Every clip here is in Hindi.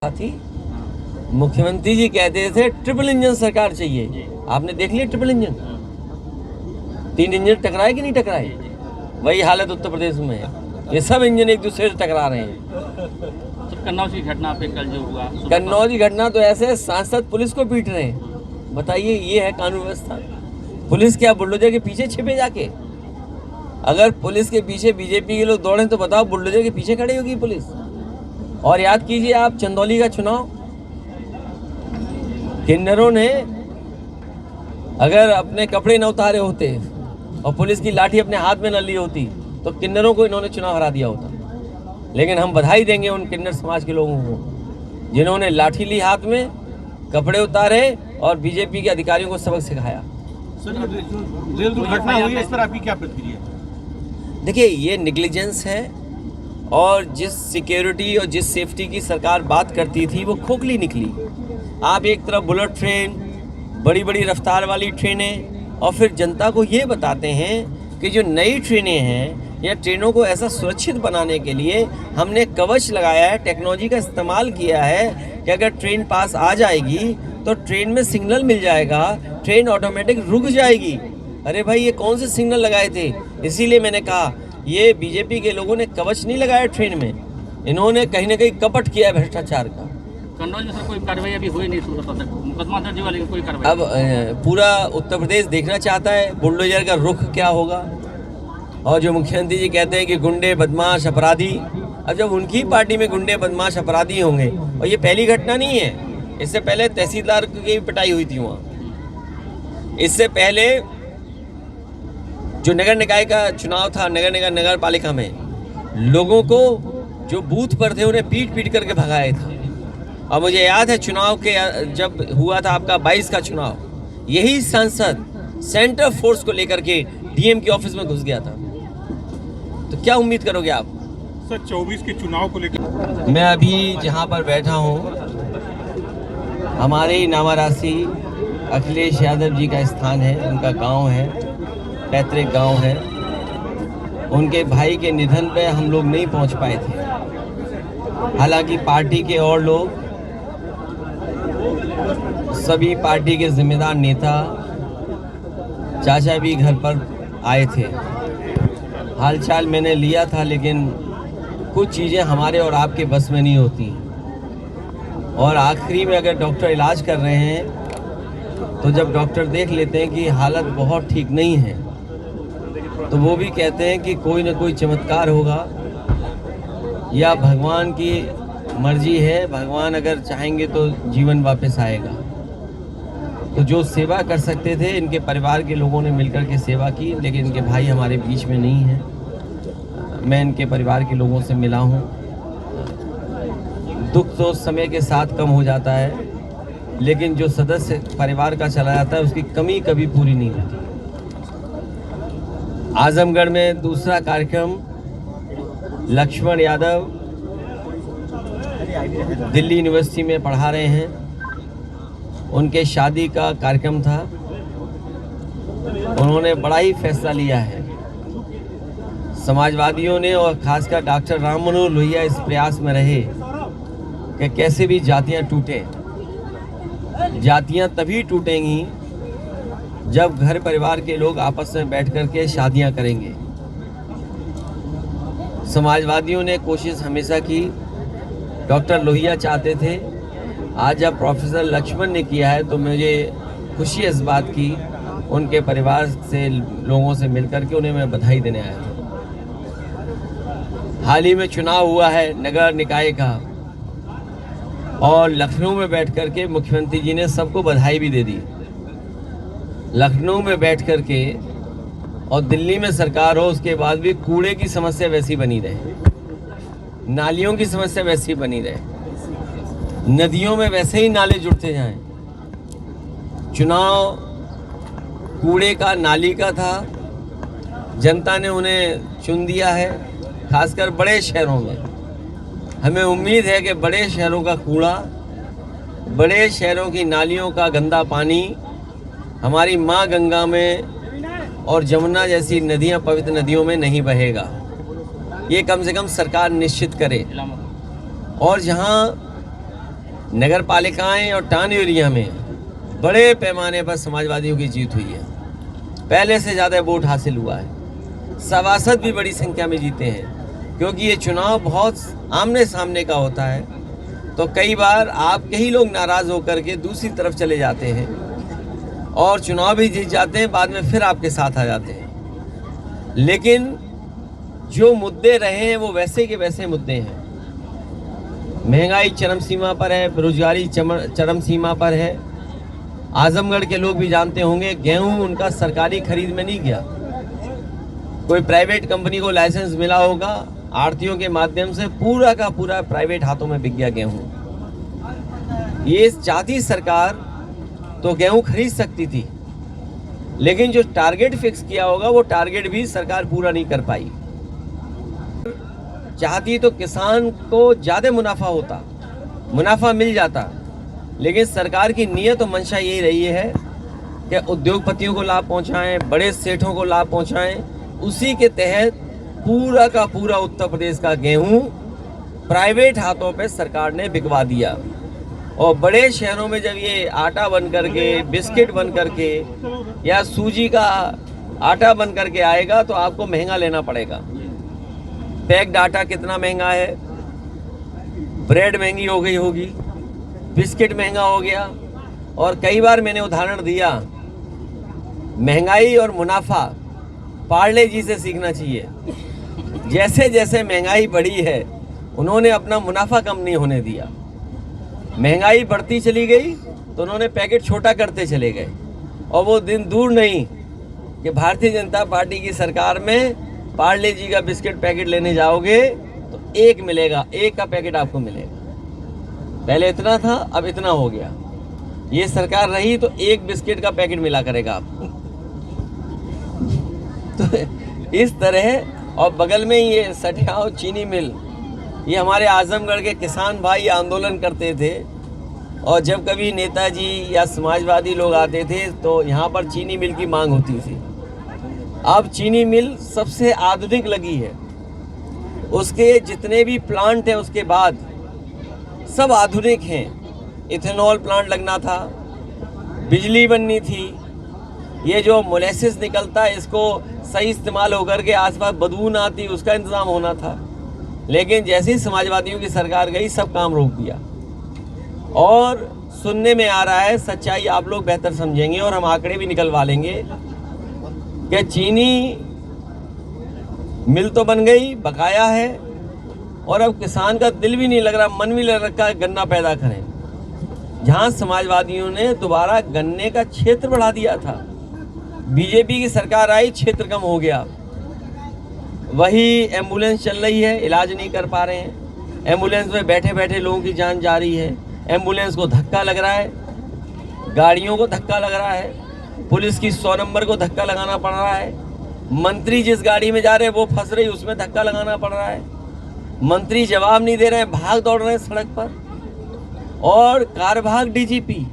थी। मुख्यमंत्री जी कहते थे ट्रिपल इंजन सरकार चाहिए। आपने देख लिया ट्रिपल इंजन, 3 इंजन टकराए कि नहीं टकराए? वही हालत उत्तर प्रदेश में है। ये सब इंजन एक दूसरे से टकरा रहे हैं। तो कन्नौज की घटना पे कल जो हुआ, कन्नौज की घटना तो ऐसे सांसद पुलिस को पीट रहे हैं। बताइए, ये है कानून व्यवस्था? पुलिस क्या बुलडोजर के पीछे छिपे जाके? अगर पुलिस के पीछे बीजेपी के लोग दौड़े तो बताओ, बुलडोजर के पीछे खड़ी होगी पुलिस? और याद कीजिए आप चंदौली का चुनाव, किन्नरों ने अगर अपने कपड़े न उतारे होते और पुलिस की लाठी अपने हाथ में न ली होती तो किन्नरों को इन्होंने चुनाव हरा दिया होता। लेकिन हम बधाई देंगे उन किन्नर समाज के लोगों को जिन्होंने लाठी ली हाथ में, कपड़े उतारे और बीजेपी के अधिकारियों को सबक सिखाया। सर, रेल दुर्घटना हुई है, इस पर आपकी क्या प्रतिक्रिया? देखिए, ये नेग्लिजेंस है और जिस सिक्योरिटी और जिस सेफ्टी की सरकार बात करती थी वो खोखली निकली। आप एक तरफ बुलेट ट्रेन, बड़ी बड़ी रफ्तार वाली ट्रेनें, और फिर जनता को ये बताते हैं कि जो नई ट्रेनें हैं या ट्रेनों को ऐसा सुरक्षित बनाने के लिए हमने कवच लगाया है, टेक्नोलॉजी का इस्तेमाल किया है कि अगर ट्रेन पास आ जाएगी तो ट्रेन में सिग्नल मिल जाएगा, ट्रेन ऑटोमेटिक रुक जाएगी। अरे भाई, ये कौन से सिग्नल लगाए थे? इसीलिए मैंने कहा ये बीजेपी के लोगों ने कवच नहीं लगाया ट्रेन में, इन्होंने कहीं ना कहीं कपट किया है भ्रष्टाचार का। कन्नौज में सर कोई कार्रवाई अभी हुई नहीं, मुकदमा दर्ज हुआ लेकिन कोई कार्रवाई। अब पूरा उत्तर प्रदेश देखना चाहता है बुलडोजर का रुख क्या होगा। और जो मुख्यमंत्री जी कहते हैं कि गुंडे बदमाश अपराधी, अब जब उनकी पार्टी में गुंडे बदमाश अपराधी होंगे, और ये पहली घटना नहीं है, इससे पहले तहसीलदार की भी पिटाई हुई थी वहाँ। इससे पहले जो नगर निकाय का चुनाव था, नगर पालिका में, लोगों को जो बूथ पर थे उन्हें पीट पीट करके भगाया था। और मुझे याद है चुनाव के जब हुआ था आपका 22 का चुनाव, यही सांसद सेंटर फोर्स को लेकर के डीएम के ऑफिस में घुस गया था। तो क्या उम्मीद करोगे आप? सर, 24 के चुनाव को लेकर मैं अभी जहां पर बैठा हूं, हमारे नावारासी अखिलेश यादव जी का स्थान है, उनका गांव है, पैतृक गांव है। उनके भाई के निधन पे हम लोग नहीं पहुंच पाए थे। हालांकि पार्टी के और लोग, सभी पार्टी के जिम्मेदार नेता, चाचा भी घर पर आए थे। हालचाल मैंने लिया था, लेकिन कुछ चीज़ें हमारे और आपके बस में नहीं होती। और आखिरी में अगर डॉक्टर इलाज कर रहे हैं तो जब डॉक्टर देख लेते हैं कि हालत बहुत ठीक नहीं है तो वो भी कहते हैं कि कोई ना कोई चमत्कार होगा या भगवान की मर्जी है, भगवान अगर चाहेंगे तो जीवन वापस आएगा। तो जो सेवा कर सकते थे इनके परिवार के लोगों ने मिलकर के सेवा की, लेकिन इनके भाई हमारे बीच में नहीं हैं। मैं इनके परिवार के लोगों से मिला हूँ। दुख तो समय के साथ कम हो जाता है, लेकिन जो सदस्य परिवार का चला जाता है उसकी कमी कभी पूरी नहीं होती। आजमगढ़ में दूसरा कार्यक्रम, लक्ष्मण यादव दिल्ली यूनिवर्सिटी में पढ़ा रहे हैं, उनके शादी का कार्यक्रम था। उन्होंने बड़ा ही फैसला लिया है। समाजवादियों ने और खासकर डॉक्टर राम मनोहर लोहिया इस प्रयास में रहे कि कैसे भी जातियां टूटे। जातियां तभी टूटेंगी जब घर परिवार के लोग आपस में बैठ कर के शादियां करेंगे। समाजवादियों ने कोशिश हमेशा की, डॉक्टर लोहिया चाहते थे। आज जब प्रोफेसर लक्ष्मण ने किया है तो मुझे खुशी इस बात की, उनके परिवार से लोगों से मिलकर के उन्हें मैं बधाई देने आया हूँ। हाल ही में चुनाव हुआ है नगर निकाय का, और लखनऊ में बैठ कर के मुख्यमंत्री जी ने सबको बधाई भी दे दी। लखनऊ में बैठ कर के और दिल्ली में सरकार हो, उसके बाद भी कूड़े की समस्या वैसी बनी रहे, नालियों की समस्या वैसी बनी रहे, नदियों में वैसे ही नाले जुड़ते जाएं। चुनाव कूड़े का, नाली का था, जनता ने उन्हें चुन दिया है। खासकर बड़े शहरों में हमें उम्मीद है कि बड़े शहरों का कूड़ा, बड़े शहरों की नालियों का गंदा पानी हमारी माँ गंगा में और जमुना जैसी नदियाँ, पवित्र नदियों में नहीं बहेगा। ये कम से कम सरकार निश्चित करे। और जहाँ नगर पालिकाएँ और टाउन एरिया में बड़े पैमाने पर समाजवादियों की जीत हुई है। पहले से ज़्यादा वोट हासिल हुआ है। सभासद भी बड़ी संख्या में जीते हैं, क्योंकि ये चुनाव बहुत आमने सामने का होता है। तो कई बार आपके ही लोग नाराज़ होकर के दूसरी तरफ चले जाते हैं और चुनाव भी जीत जाते हैं, बाद में फिर आपके साथ आ जाते हैं। लेकिन जो मुद्दे रहे हैं वो वैसे के वैसे मुद्दे हैं। महंगाई चरम सीमा पर है, बेरोजगारी चरम सीमा पर है। आजमगढ़ के लोग भी जानते होंगे, गेहूं उनका सरकारी खरीद में नहीं गया, कोई प्राइवेट कंपनी को लाइसेंस मिला होगा, आढ़तियों के माध्यम से पूरा का पूरा प्राइवेट हाथों में बिक गया गेहूं। ये चाहती सरकार तो गेहूं खरीद सकती थी, लेकिन जो टारगेट फिक्स किया होगा वो टारगेट भी सरकार पूरा नहीं कर पाई। चाहती तो किसान को ज़्यादा मुनाफा होता, मुनाफा मिल जाता, लेकिन सरकार की नीयत और मंशा यही रही है कि उद्योगपतियों को लाभ पहुंचाएं, बड़े सेठों को लाभ पहुंचाएं। उसी के तहत पूरा का पूरा उत्तर प्रदेश का गेहूं प्राइवेट हाथों पे सरकार ने बिकवा दिया। और बड़े शहरों में जब ये आटा बन करके, बिस्किट बन करके या सूजी का आटा बन करके आएगा तो आपको महंगा लेना पड़ेगा। पैक्ड आटा कितना महंगा है, ब्रेड महंगी हो गई होगी, बिस्किट महंगा हो गया। और कई बार मैंने उदाहरण दिया, महंगाई और मुनाफा पार्ले जी से सीखना चाहिए। जैसे जैसे महंगाई बढ़ी है उन्होंने अपना मुनाफा कम नहीं होने दिया। महंगाई बढ़ती चली गई तो उन्होंने पैकेट छोटा करते चले गए। और वो दिन दूर नहीं कि भारतीय जनता पार्टी की सरकार में पार्ले जी का बिस्किट पैकेट लेने जाओगे तो एक मिलेगा, एक का पैकेट आपको मिलेगा। पहले इतना था, अब इतना हो गया। ये सरकार रही तो एक बिस्किट का पैकेट मिला करेगा आपको। तो इस तरह। और बगल में ये सठियाव चीनी मिल, ये हमारे आजमगढ़ के किसान भाई आंदोलन करते थे, और जब कभी नेताजी या समाजवादी लोग आते थे तो यहाँ पर चीनी मिल की मांग होती थी। अब चीनी मिल सबसे आधुनिक लगी है, उसके जितने भी प्लांट हैं उसके बाद सब आधुनिक हैं। इथेनॉल प्लांट लगना था, बिजली बननी थी, ये जो मोलेसिस निकलता है इसको सही इस्तेमाल होकर के आसपास बदबू ना आती उसका इंतज़ाम होना था। लेकिन जैसे ही समाजवादियों की सरकार गई सब काम रोक दिया। और सुनने में आ रहा है, सच्चाई आप लोग बेहतर समझेंगे और हम आंकड़े भी निकलवा लेंगे, कि चीनी मिल तो बन गई, बकाया है, और अब किसान का दिल भी नहीं लग रहा, मन भी लग रखा है गन्ना पैदा करें। जहां समाजवादियों ने दोबारा गन्ने का क्षेत्र बढ़ा दिया था, बीजेपी की सरकार आई, क्षेत्र कम हो गया। वही एम्बुलेंस चल रही है, इलाज नहीं कर पा रहे हैं, एम्बुलेंस में बैठे बैठे लोगों की जान जा रही है, एम्बुलेंस को धक्का लग रहा है, गाड़ियों को धक्का लग रहा है, पुलिस की 100 नंबर को धक्का लगाना पड़ रहा है, मंत्री जिस गाड़ी में जा रहे हैं वो फंस रही उसमें धक्का लगाना पड़ रहा है, मंत्री जवाब नहीं दे रहे हैं, भाग दौड़ रहे हैं सड़क पर। और कारभाग डीजीपी,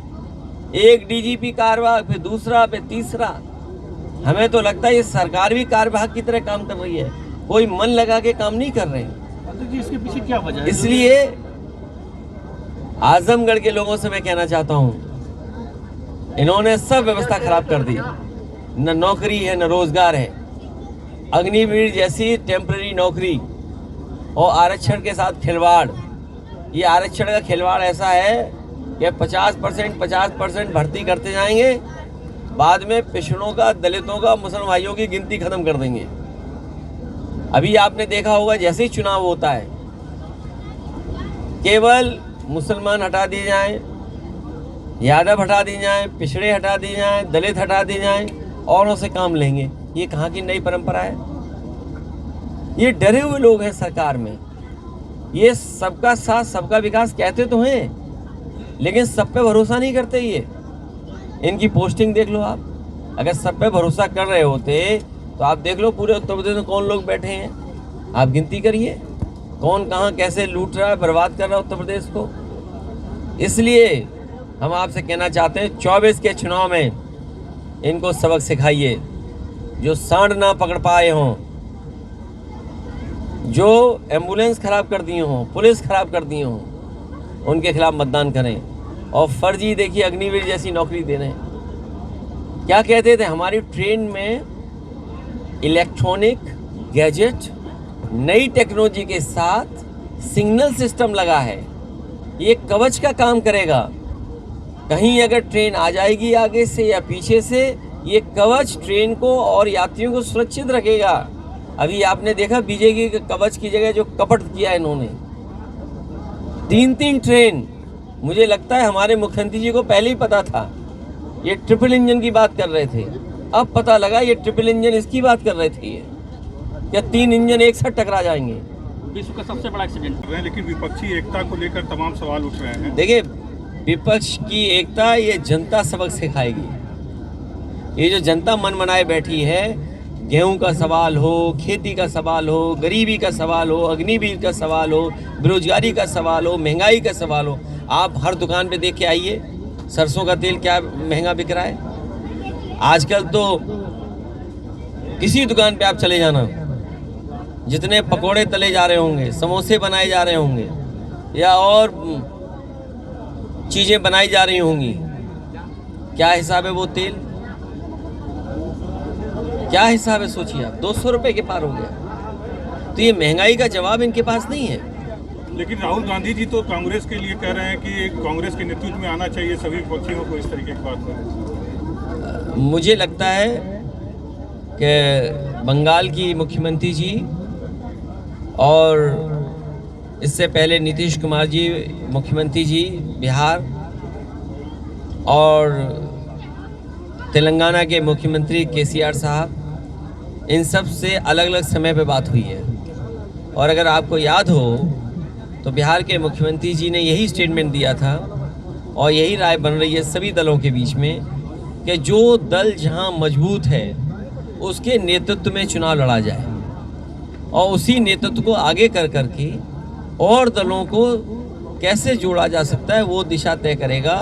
एक डीजीपी कारभाग, फिर दूसरा, फिर तीसरा। हमें तो लगता है ये सरकार भी कारभाग की तरह काम कर रही है, कोई मन लगा के काम नहीं कर रहे हैं। इसके पीछे क्या वजह है? इसलिए आजमगढ़ के लोगों से मैं कहना चाहता हूं, इन्होंने सब व्यवस्था खराब कर दी, न नौकरी है न रोजगार है। अग्निवीर जैसी टेम्पररी नौकरी और आरक्षण के साथ खिलवाड़। ये आरक्षण का खिलवाड़ ऐसा है कि 50% भर्ती करते जाएंगे, बाद में पिछड़ों का, दलितों का, मुसलमान भाइयों की गिनती खत्म कर देंगे। अभी आपने देखा होगा जैसे ही चुनाव होता है केवल मुसलमान हटा दिए जाएं, यादव हटा दिए जाएं, पिछड़े हटा दिए जाएं, दलित हटा दिए जाएं, औरों से काम लेंगे। ये कहाँ की नई परंपरा है? ये डरे हुए लोग हैं सरकार में। ये सबका साथ सबका विकास कहते तो हैं, लेकिन सब पे भरोसा नहीं करते। ये इनकी पोस्टिंग देख लो आप। अगर सब पे भरोसा कर रहे होते तो आप देख लो पूरे उत्तर प्रदेश में कौन लोग बैठे हैं, आप गिनती करिए कौन कहाँ कैसे लूट रहा है, बर्बाद कर रहा है उत्तर प्रदेश को। इसलिए हम आपसे कहना चाहते हैं 24 के चुनाव में इनको सबक सिखाइए, जो सांड ना पकड़ पाए हों, जो एम्बुलेंस खराब कर दिए हों, पुलिस खराब कर दिए हों, उनके खिलाफ मतदान करें। और फर्जी देखिए अग्निवीर जैसी नौकरी दे रहे हैं। क्या कहते थे, हमारी ट्रेन में इलेक्ट्रॉनिक गैजेट नई टेक्नोलॉजी के साथ सिग्नल सिस्टम लगा है, ये कवच का काम करेगा। कहीं अगर ट्रेन आ जाएगी आगे से या पीछे से, ये कवच ट्रेन को और यात्रियों को सुरक्षित रखेगा। अभी आपने देखा बीजेपी के कवच की जगह जो कपट किया इन्होंने, 3-3 ट्रेन। मुझे लगता है हमारे मुख्यमंत्री जी को पहले ही पता था, ये ट्रिपल इंजन की बात कर रहे थे, अब पता लगा ये ट्रिपल इंजन इसकी बात कर रहे थे, ये क्या 3 इंजन एक साथ टकरा जाएंगे। विश्व का सबसे बड़ा एक्सीडेंट। कर रहे हैं, लेकिन विपक्षी एकता को लेकर तमाम सवाल उठ रहे हैं। देखिए, विपक्ष की एकता ये जनता सबक सिखाएगी। ये जो जनता मन मनाए बैठी है, गेहूं का सवाल हो, खेती का सवाल हो, गरीबी का सवाल हो, अग्निवीर का सवाल हो, बेरोजगारी का सवाल हो, महंगाई का सवाल हो, आप हर दुकान पे देख के आइए सरसों का तेल क्या महंगा बिक रहा है। आजकल तो किसी दुकान पे आप चले जाना, जितने पकोड़े तले जा रहे होंगे, समोसे बनाए जा रहे होंगे या और चीज़ें बनाई जा रही होंगी, क्या हिसाब है वो तेल, क्या हिसाब है सोचिए आप। 200 रुपए के पार हो गया। तो ये महंगाई का जवाब इनके पास नहीं है। लेकिन राहुल गांधी जी तो कांग्रेस के लिए कह रहे हैं कि कांग्रेस के नेतृत्व में आना चाहिए सभी विपक्षियों को, इस तरीके की बात है। मुझे लगता है कि बंगाल की मुख्यमंत्री जी और इससे पहले नीतीश कुमार जी मुख्यमंत्री जी बिहार, और तेलंगाना के मुख्यमंत्री केसीआर साहब, इन सब से अलग अलग समय पे बात हुई है। और अगर आपको याद हो तो बिहार के मुख्यमंत्री जी ने यही स्टेटमेंट दिया था और यही राय बन रही है सभी दलों के बीच में कि जो दल जहां मजबूत है उसके नेतृत्व में चुनाव लड़ा जाए और उसी नेतृत्व को आगे कर करके और दलों को कैसे जोड़ा जा सकता है वो दिशा तय करेगा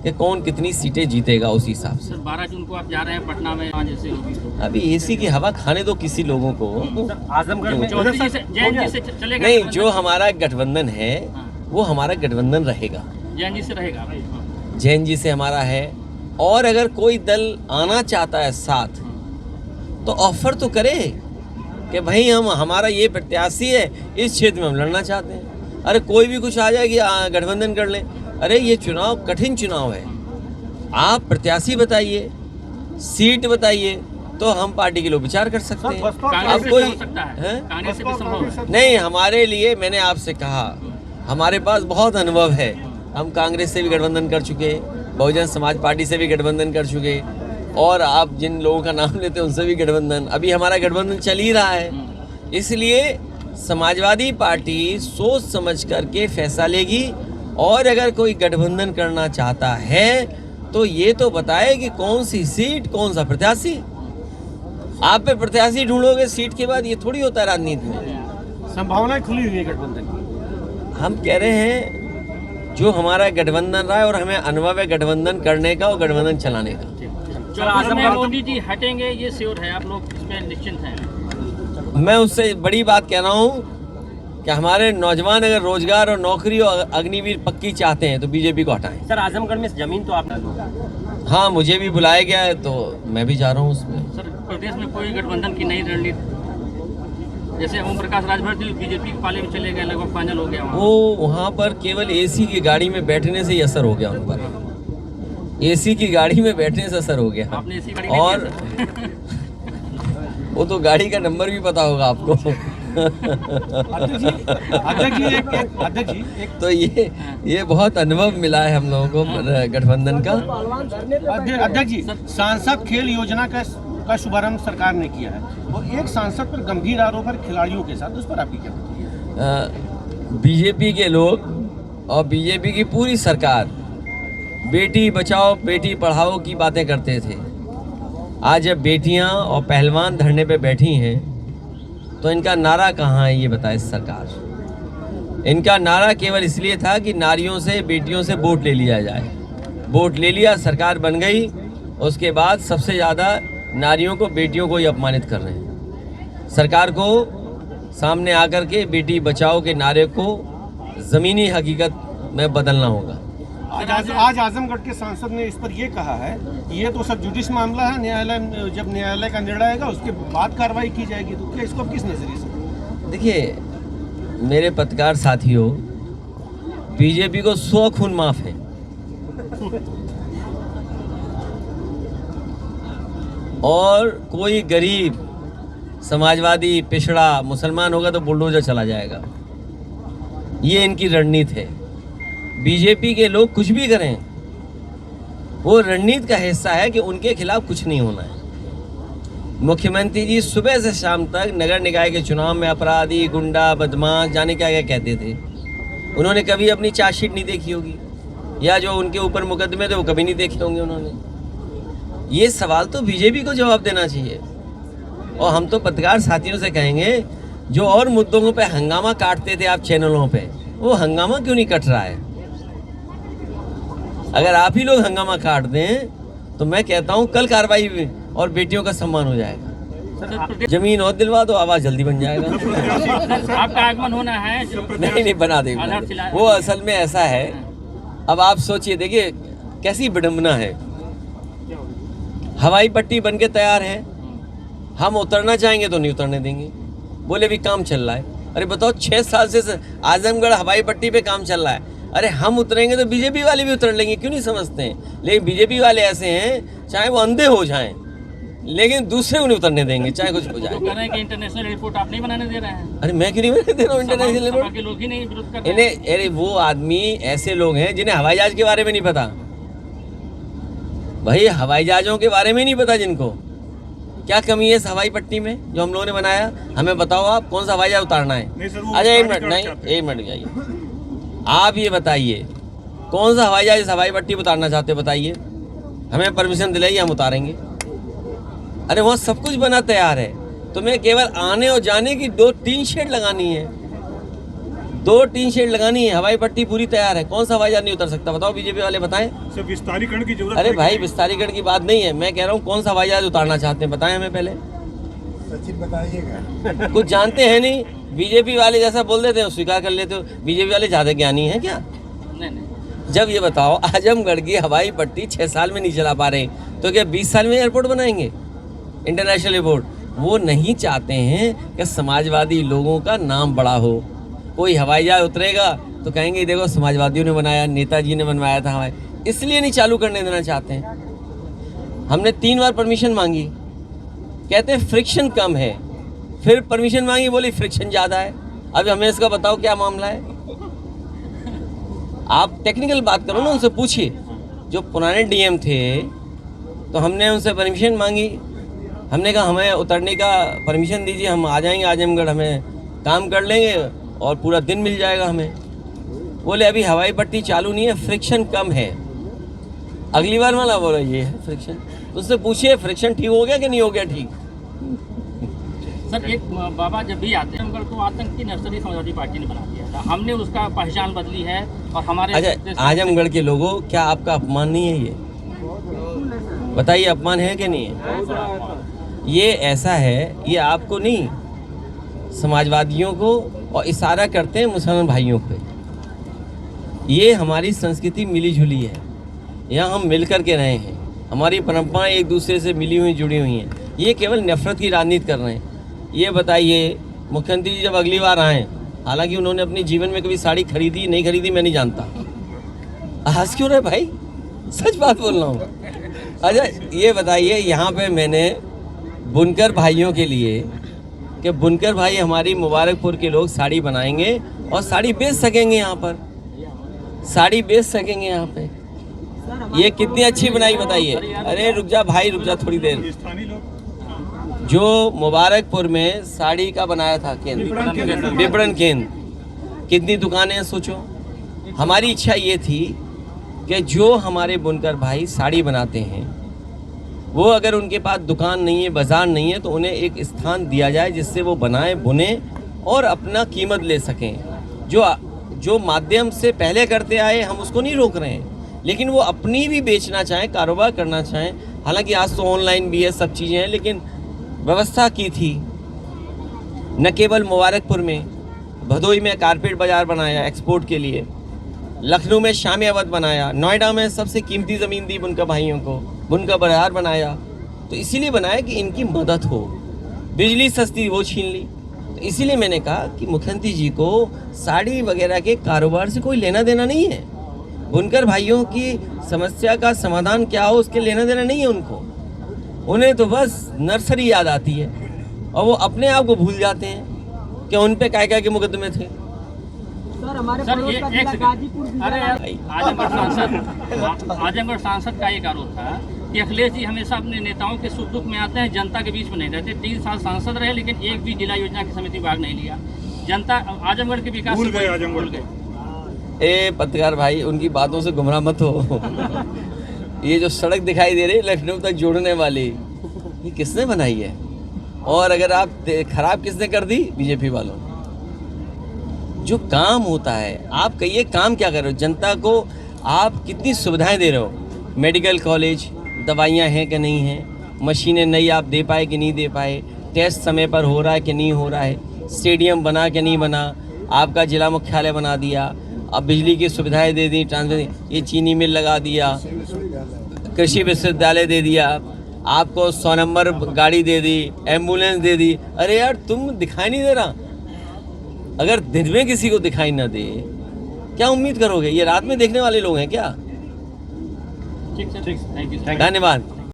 कि कौन कितनी सीटें जीतेगा। उस हिसाब से 12 जून को आप जा रहे हैं पटना में, वहाँ जैसे होगी तो अभी एसी की हवा खाने दो किसी लोगों को। आजमगढ़ में चौधरी जी से, जैन जी से चलेगा नहीं, जो हमारा गठबंधन है वो हमारा गठबंधन रहेगा, जैन जी से रहेगा। जैन जी से हमारा है। और अगर कोई दल आना चाहता है साथ तो ऑफर तो करे कि भाई हमारा ये प्रत्याशी है, इस क्षेत्र में हम लड़ना चाहते हैं। अरे कोई भी कुछ आ जाएगी, गठबंधन कर लें। अरे ये चुनाव कठिन चुनाव है, आप प्रत्याशी बताइए, सीट बताइए, तो हम पार्टी के लोग विचार कर सकते हैं। कांग्रेस अब से कोई हो सकता है, कांग्रेस से भी संभव है। नहीं, हमारे लिए मैंने आपसे कहा हमारे पास बहुत अनुभव है। हम कांग्रेस से भी गठबंधन कर चुके, बहुजन समाज पार्टी से भी गठबंधन कर चुके, और आप जिन लोगों का नाम लेते हैं उनसे भी गठबंधन, अभी हमारा गठबंधन चल ही रहा है। इसलिए समाजवादी पार्टी सोच समझ करके फैसला लेगी, और अगर कोई गठबंधन करना चाहता है तो ये तो बताए कि कौन सी सीट, कौन सा प्रत्याशी। आप पे प्रत्याशी ढूंढोगे सीट के बाद, ये थोड़ी होता है राजनीति में। संभावनाएं खुली हुई है गठबंधन की। हम कह रहे हैं जो हमारा गठबंधन रहा है और हमें अनुभव है गठबंधन करने का और गठबंधन चलाने का। जो आजमगढ़ मोदी जी हटेंगे ये श्योर है, आप लोग इसमें निश्चिंत हैं? मैं उससे बड़ी बात कह रहा हूँ कि हमारे नौजवान अगर रोजगार और नौकरी और अग्निवीर पक्की चाहते हैं तो बीजेपी को हटाएं। सर आजमगढ़ में जमीन तो आप, हाँ, मुझे भी बुलाया गया है तो मैं भी जा रहा हूँ उसमें। सर प्रदेश में कोई गठबंधन की नई रणनीति, जैसे ओम प्रकाश राजभर जी बीजेपी के पाले में चले गए, लगभग फाइनल हो गया वो वहाँ पर केवल एसी की गाड़ी में बैठने से ही असर हो गया उन पर। एसी की गाड़ी में बैठने से असर हो गया। आपने एसी गाड़ी और वो तो गाड़ी का नंबर भी पता होगा आपको। अध्यक्ष जी तो ये बहुत अनुभव मिला है हम लोगों को गठबंधन का। अध्यक्ष जी, सांसद खेल योजना का शुभारंभ सरकार ने किया है, वो एक सांसद पर गंभीर आरोप है खिलाड़ियों के साथ, उस पर आपकी क्या प्रतिक्रिया है? बीजेपी के लोग और बीजेपी की पूरी सरकार बेटी बचाओ बेटी पढ़ाओ की बातें करते थे। आज जब बेटियां और पहलवान धरने पे बैठी हैं तो इनका नारा कहाँ है ये बताए सरकार। इनका नारा केवल इसलिए था कि नारियों से, बेटियों से वोट ले लिया जाए। वोट ले लिया, सरकार बन गई, उसके बाद सबसे ज़्यादा नारियों को, बेटियों को ही अपमानित कर रहे हैं। सरकार को सामने आकर के बेटी बचाओ के नारे को ज़मीनी हकीकत में बदलना होगा। आज आजमगढ़ के सांसद ने इस पर ये कहा है कि ये तो सब जुडिश मामला है, न्यायालय जब न्यायालय का निर्णय आएगा उसके बाद कार्रवाई की जाएगी। तो क्या इसको किस नजरिए से? देखिए मेरे पत्रकार साथियों, बीजेपी को 100 खून माफ है। और कोई गरीब समाजवादी पिछड़ा मुसलमान होगा तो बुलडोजर चला जाएगा। ये इनकी रणनीति है। बीजेपी के लोग कुछ भी करें, वो रणनीति का हिस्सा है कि उनके खिलाफ कुछ नहीं होना है। मुख्यमंत्री जी सुबह से शाम तक नगर निकाय के चुनाव में अपराधी, गुंडा, बदमाश, जाने क्या क्या कहते थे। उन्होंने कभी अपनी चार्जशीट नहीं देखी होगी, या जो उनके ऊपर मुकदमे थे वो कभी नहीं देखे होंगे उन्होंने। ये सवाल तो बीजेपी को जवाब देना चाहिए। और हम तो पत्रकार साथियों से कहेंगे, जो और मुद्दों पे हंगामा काटते थे आप चैनलों पे, वो हंगामा क्यों नहीं कट रहा है? अगर आप ही लोग हंगामा काट दें तो मैं कहता हूं कल कार्रवाई और बेटियों का सम्मान हो जाएगा। जमीन और दिलवा दो, आवाज जल्दी बन जाएगा। आपका आगमन होना है। नहीं बना देंगे। वो असल में ऐसा है, अब आप सोचिए, देखिए कैसी विडंबना है। हवाई पट्टी बन के तैयार है, हम उतरना चाहेंगे तो नहीं उतरने देंगे, बोले भी काम चल रहा है। अरे बताओ, 6 साल से आजमगढ़ हवाई पट्टी पे काम चल रहा है। अरे हम उतरेंगे तो बीजेपी वाले भी उतर लेंगे, क्यों नहीं समझते हैं? लेकिन बीजेपी वाले ऐसे हैं, चाहे वो अंधे हो जाएं, लेकिन दूसरे को नहीं उतरने देंगे, चाहे कुछ हो जाए। तो कह रहे हैं कि इंटरनेशनल एयरपोर्ट आप नहीं बनाने दे रहे हैं। अरे मैं क्यों नहीं बनाने दे रहा हूँ इंटरनेशनल एयरपोर्ट? के लोग ही नहीं विरोध कर रहे हैं। अरे वो आदमी ऐसे लोग हैं जिन्हें हवाई जहाज के बारे में नहीं पता। भाई हवाई जहाजों के बारे में नहीं पता जिनको। क्या कमी है इस हवाई पट्टी में जो हम लोगों ने बनाया? हमें बताओ आप, कौन सा हवाई जहाज उतारना है? अच्छा एक मिनट, नहीं एक मिनट जाइए, आप ये बताइए कौन सा हवाई जहाज इस हवाई पट्टी पर उतारना चाहते, बताइए, हमें परमिशन दिलाइए, हम उतारेंगे। अरे वहाँ सब कुछ बना तैयार है, तुम्हें केवल आने और जाने की 2-3 शेड लगानी है, 2-3 शेड लगानी है। हवाई पट्टी पूरी तैयार है, कौन सा हवाई जहाज नहीं उतर सकता? बताओ बीजेपी वाले बताएं। विस्तारीकरण की जरूरत? अरे भाई विस्तारीकरण की बात नहीं है, मैं कह रहा हूँ कौन सा हवाई जहाज उतारना चाहते हैं, बताएं हमें पहले। सचिन बताइएगा। कुछ जानते हैं नहीं, बीजेपी वाले जैसा बोल देते हो स्वीकार कर लेते हो। बीजेपी वाले ज्यादा ज्ञानी हैं क्या? नहीं। जब ये बताओ आजमगढ़ की हवाई पट्टी 6 साल में नहीं चला पा रहे, तो क्या 20 साल में एयरपोर्ट बनाएंगे, इंटरनेशनल एयरपोर्ट? वो नहीं चाहते हैं कि समाजवादी लोगों का नाम बड़ा हो। कोई हवाई जहाज उतरेगा तो कहेंगे देखो समाजवादियों ने बनाया, नेताजी ने बनवाया था हवाई, इसलिए नहीं चालू करने देना चाहते हैं। हमने 3 बार परमिशन मांगी, कहते हैं फ्रिक्शन कम है, फिर परमिशन मांगी, बोली फ्रिक्शन ज़्यादा है। अब हमें इसका बताओ क्या मामला है? आप टेक्निकल बात करो ना, उनसे पूछिए। जो पुराने डीएम थे तो हमने उनसे परमिशन मांगी, हमने कहा हमें उतरने का परमिशन दीजिए, हम आ जाएंगे आजमगढ़, हमें काम कर लेंगे और पूरा दिन मिल जाएगा हमें। बोले अभी हवाई पट्टी चालू नहीं है, फ्रिक्शन कम है। अगली बार वाला बोला ये है फ्रिक्शन, तो उससे पूछिए फ्रिक्शन ठीक हो गया कि नहीं हो गया ठीक। सर एक बाबा जब भी आते हैं आजमगढ़ को आतंक की नर्सरी समाजवादी पार्टी ने बना दिया था, हमने उसका पहचान बदली है और हमारे। अच्छा आजमगढ़ के लोगों, क्या आपका अपमान नहीं है ये? बताइए अपमान है कि नहीं है? ये ऐसा है, ये आपको नहीं, समाजवादियों को, और इशारा करते हैं मुसलमान भाइयों पे। ये हमारी संस्कृति मिली जुली है, यहाँ हम मिल कर के रहे हैं, हमारी परंपराएं एक दूसरे से मिली हुई जुड़ी हुई हैं। ये केवल नफरत की राजनीति कर रहे हैं। ये बताइए मुख्यमंत्री जी जब अगली बार आएँ, हालांकि उन्होंने अपने जीवन में कभी साड़ी खरीदी नहीं खरीदी मैं नहीं जानता, आज क्यों रहे भाई, सच बात बोल रहा हूँ। अच्छा ये बताइए, यहाँ पे मैंने बुनकर भाइयों के लिए कि बुनकर भाई हमारी मुबारकपुर के लोग साड़ी बनाएंगे और साड़ी बेच सकेंगे, यहाँ पर साड़ी बेच सकेंगे यहाँ पे। ये कितनी अच्छी बनाई बताइए। अरे रुक जा भाई, रुक जा थोड़ी देर। जो मुबारकपुर में साड़ी का बनाया था केंद्र, विपणन केंद्र, कितनी दुकानें हैं सोचो। हमारी इच्छा ये थी कि जो हमारे बुनकर भाई साड़ी बनाते हैं, वो अगर उनके पास दुकान नहीं है, बाजार नहीं है, तो उन्हें एक स्थान दिया जाए जिससे वो बनाएं, बुने और अपना कीमत ले सकें। जो माध्यम से पहले करते आए हम उसको नहीं रोक रहे हैं, लेकिन वो अपनी भी बेचना चाहें, कारोबार करना चाहें। हालांकि आज तो ऑनलाइन भी है, सब चीज़ें हैं, लेकिन व्यवस्था की थी। न केवल मुबारकपुर में, भदोई में कारपेट बाज़ार बनाया एक्सपोर्ट के लिए, लखनऊ में शामी अवध बनाया, नोएडा में सबसे कीमती ज़मीन दी बुनकर भाइयों को, बुनकर बाजार बनाया। तो इसीलिए बनाया कि इनकी मदद हो। बिजली सस्ती वो छीन ली। तो इसीलिए मैंने कहा कि मुख्यमंत्री जी को साड़ी वगैरह के कारोबार से कोई लेना देना नहीं है। बुनकर भाइयों की समस्या का समाधान क्या हो उसके लेना देना नहीं है उनको। उन्हें तो बस नर्सरी याद आती है और वो अपने आप को भूल जाते हैं कि उन पे क्या के मुकदमे थे। सर हमारे सर पड़ोस ये का एक जिला सेकंड। गाजीपुर अरे जिला आजमगढ़ सांसद का एक आरोप था कि अखिलेश जी हमेशा अपने नेताओं के सुख दुख में आते हैं, जनता के बीच में नहीं रहते। 3 साल सांसद रहे लेकिन एक भी जिला योजना की समिति भाग नहीं लिया। जनता आजमगढ़ के विकास भूल गए। ए पत्रकार भाई, उनकी बातों से गुमराह मत हो। ये जो सड़क दिखाई दे रही है लखनऊ तक जोड़ने वाली, ये किसने बनाई है? और अगर आप खराब किसने कर दी? बीजेपी वालों। जो काम होता है, आप कहिए काम क्या कर रहे हो? जनता को आप कितनी सुविधाएं दे रहे हो? मेडिकल कॉलेज, दवाइयां हैं कि नहीं हैं, मशीनें नई आप दे पाए कि नहीं दे पाए, टेस्ट समय पर हो रहा है कि नहीं हो रहा है, स्टेडियम बना कि नहीं बना, आपका जिला मुख्यालय बना दिया, अब बिजली की सुविधाएं दे दी, ट्रांसमिशन, ये चीनी मिल लगा दिया, कृषि विश्वविद्यालय दे दिया, आपको 100 नंबर गाड़ी दे दी, एम्बुलेंस दे दी। अरे यार तुम दिखाई नहीं दे रहा। अगर दिन में किसी को दिखाई ना दे क्या उम्मीद करोगे? ये रात में देखने वाले लोग हैं क्या? ठीक सर, थैंक यू। धन्यवाद।